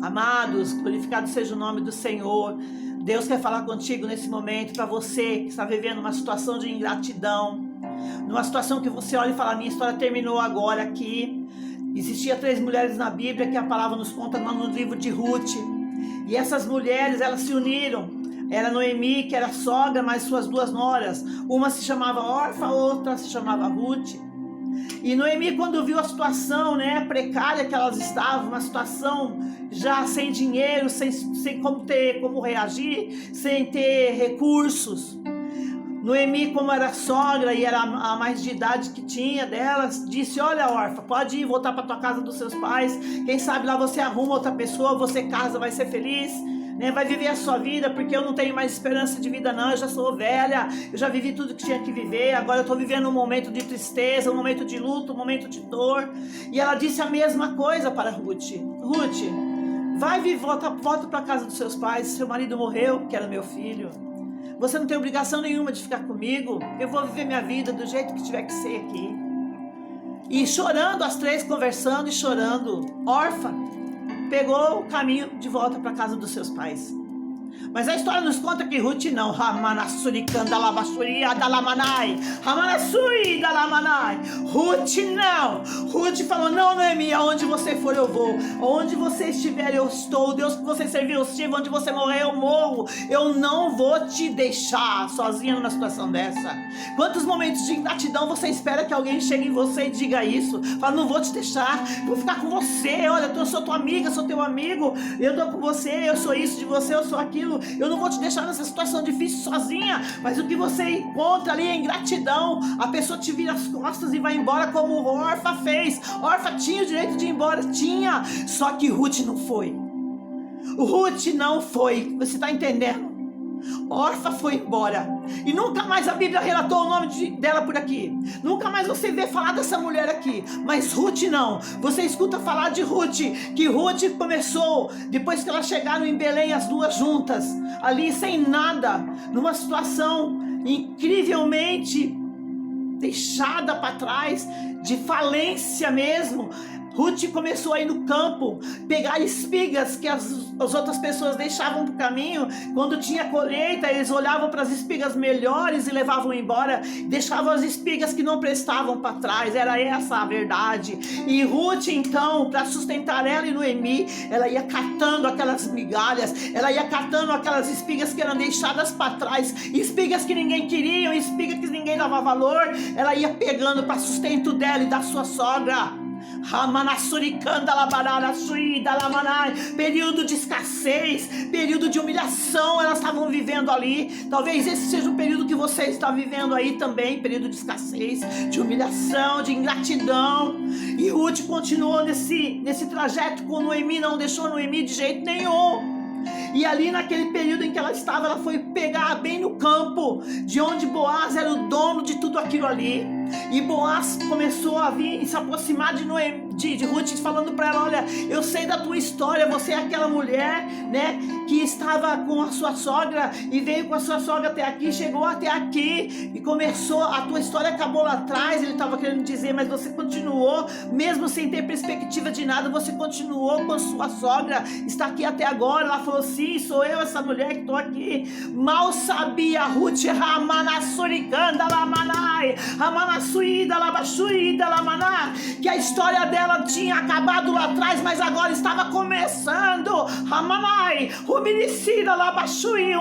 Amados, glorificado seja o nome do Senhor. Deus quer falar contigo nesse momento, para você que está vivendo uma situação de ingratidão, numa situação que você olha e fala, minha história terminou agora aqui. Existia 3 mulheres na Bíblia que a palavra nos conta no livro de Ruth, e essas mulheres, elas se uniram. Era Noemi, que era sogra, mas suas 2 noras, uma se chamava Orfa, outra se chamava Ruth. E Noemi, quando viu a situação, né, precária que elas estavam, uma situação já sem dinheiro, sem como reagir, sem ter recursos, Noemi, como era sogra e era a mais de idade que tinha delas, disse, olha, Orfa, pode ir voltar para tua casa dos seus pais, quem sabe lá você arruma outra pessoa, você casa, vai ser feliz, né? Vai viver a sua vida, porque eu não tenho mais esperança de vida não, eu já sou velha, eu já vivi tudo que tinha que viver, agora eu estou vivendo um momento de tristeza, um momento de luto, um momento de dor. E ela disse a mesma coisa para Ruth, Ruth, vai volta para a casa dos seus pais, seu marido morreu, que era meu filho, você não tem obrigação nenhuma de ficar comigo, eu vou viver minha vida do jeito que tiver que ser aqui. E chorando, as 3 conversando e chorando, Orfa pegou o caminho de volta para a casa dos seus pais. Mas a história nos conta que Ruth não. Ruth não. Ruth falou, não, Noemi, aonde você for eu vou, aonde você estiver eu estou, Deus que você serviu eu sirvo, onde você morrer eu morro, eu não vou te deixar sozinha numa situação dessa. Quantos momentos de ingratidão você espera que alguém chegue em você e diga isso? Fala, não vou te deixar, vou ficar com você, olha, eu sou tua amiga, sou teu amigo, eu tô com você, eu sou isso de você, eu sou aquilo, eu não vou te deixar nessa situação difícil sozinha. Mas o que você encontra ali é ingratidão. A pessoa te vira as costas e vai embora, como Orfa fez. Orfa tinha o direito de ir embora, tinha, só que Ruth não foi. Ruth não foi, você está entendendo? Orfa foi embora e nunca mais a Bíblia relatou o nome dela por aqui, nunca mais você vê falar dessa mulher aqui. Mas Ruth não, você escuta falar de Ruth, que Ruth começou, depois que elas chegaram em Belém, as 2 juntas, ali sem nada, numa situação incrivelmente deixada para trás, de falência mesmo. Ruth começou a ir no campo, pegar espigas que as outras pessoas deixavam para o caminho. Quando tinha colheita, eles olhavam para as espigas melhores e levavam embora, deixavam as espigas que não prestavam para trás. Era essa a verdade. E Ruth, então, para sustentar ela e Noemi, ela ia catando aquelas migalhas, ela ia catando aquelas espigas que eram deixadas para trás, espigas que ninguém queria, espigas que ninguém dava valor, ela ia pegando para sustento dela e da sua sogra. Período de escassez, período de humilhação elas estavam vivendo ali. Talvez esse seja o período que você está vivendo aí também, período de escassez, de humilhação, de ingratidão. E Ruth continuou nesse trajeto com Noemi, não deixou Noemi de jeito nenhum. E ali naquele período em que ela estava, ela foi pegar bem no campo, de onde Boaz era o dono de tudo aquilo ali. E Boaz começou a vir se aproximar de Ruth, falando para ela, olha, eu sei da tua história, você é aquela mulher, né, que estava com a sua sogra e veio com a sua sogra até aqui, chegou até aqui e começou, a tua história acabou lá atrás, ele estava querendo dizer, mas você continuou, mesmo sem ter perspectiva de nada, você continuou com a sua sogra, está aqui até agora. Ela falou, sim, sou eu essa mulher que estou aqui. Mal sabia Ruth, que a história dela tinha acabado lá atrás, mas agora estava começando.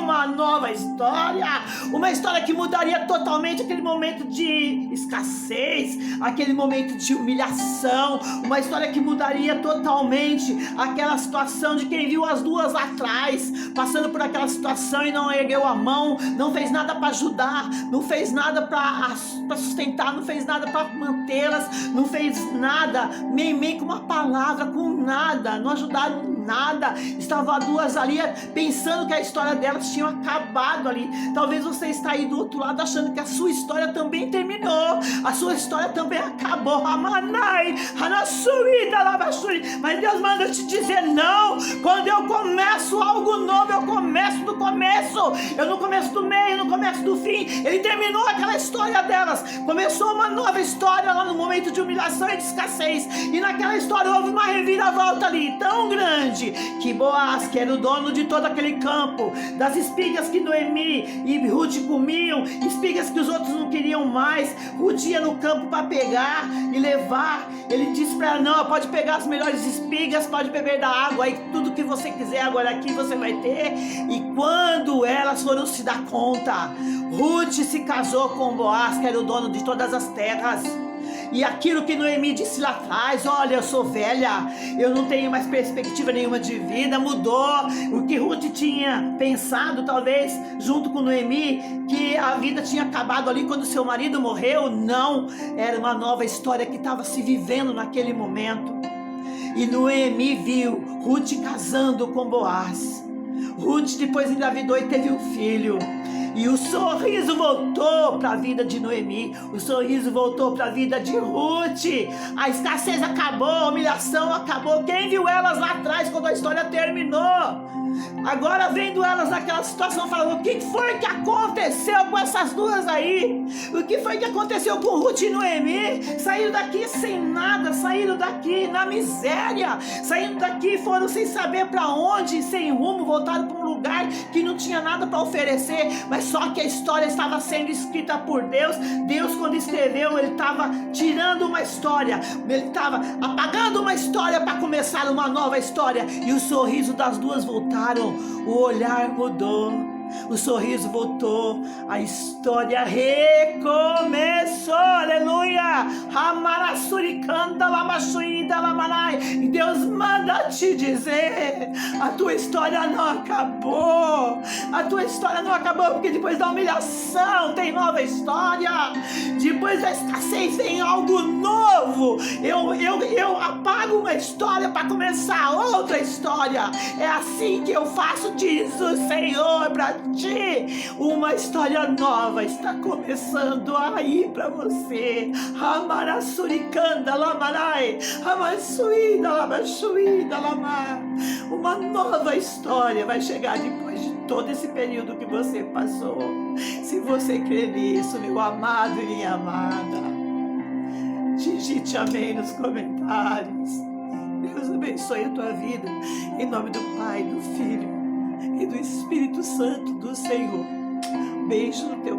Uma nova história, uma história que mudaria totalmente aquele momento de escassez, aquele momento de humilhação, uma história que mudaria totalmente aquela situação de quem viu as 2 lá atrás, passando por aquela situação e não ergueu a mão, não fez nada para ajudar, não fez nada para sustentar, não fez nada para mantê-las, não fez nada, nem com uma palavra, com nada, não ajudaram nada. Estavam as 2 ali pensando que a história delas tinha acabado ali. Talvez você está aí do outro lado achando que a sua história também terminou, a sua história também acabou. Mas Deus manda te dizer, não, quando eu começo algo novo, eu começo do começo. começo, eu no começo do meio, no começo do fim. Ele terminou aquela história delas, começou uma nova história lá no momento de humilhação e de escassez, e naquela história houve uma reviravolta ali tão grande, que Boaz, que era o dono de todo aquele campo, das espigas que Noemi e Ruth comiam, espigas que os outros não queriam mais, Ruth ia no campo para pegar e levar. Ele disse para ela: não, pode pegar as melhores espigas, pode beber da água aí, tudo que você quiser agora aqui você vai ter. E quando elas foram se dar conta, Ruth se casou com Boaz, que era o dono de todas as terras. E aquilo que Noemi disse lá atrás: olha, eu sou velha, eu não tenho mais perspectiva nenhuma de vida, mudou. O que Ruth tinha pensado, talvez, junto com Noemi, que a vida tinha acabado ali quando seu marido morreu, não, era uma nova história que estava se vivendo naquele momento. E Noemi viu Ruth casando com Boaz. Ruth depois engravidou e teve um filho. E o sorriso voltou para a vida de Noemi, o sorriso voltou para a vida de Ruth. A escassez acabou, a humilhação acabou. Quem viu elas lá atrás quando a história terminou? Agora vendo elas naquela situação, falando: o que foi que aconteceu com essas duas aí? O que foi que aconteceu com Ruth e Noemi? Saíram daqui sem nada, saíram daqui na miséria, saíram daqui, foram sem saber para onde, sem rumo, voltaram para um lugar que não tinha nada para oferecer, mas só que a história estava sendo escrita por Deus. Deus, quando escreveu, ele estava tirando uma história, ele estava apagando uma história para começar uma nova história. E o sorriso das duas voltaram, o olhar mudou, o sorriso voltou, a história recomeçou. Aleluia! E Deus manda te dizer: a tua história não acabou. A tua história não acabou, porque depois da humilhação tem nova história. Depois da escassez vem algo novo. Eu apago uma história para começar outra história. É assim que eu faço, diz o Senhor para ti. Uma história nova está começando aí para você. Amarassuricanda lamarai, amassuída lamassuída lamar. Uma nova história vai chegar depois de todo esse período que você passou. Se você crê nisso, meu amado e minha amada, digite amém nos comentários. Deus abençoe a tua vida, em nome do Pai, do Filho e do Espírito Santo do Senhor. Beijo no teu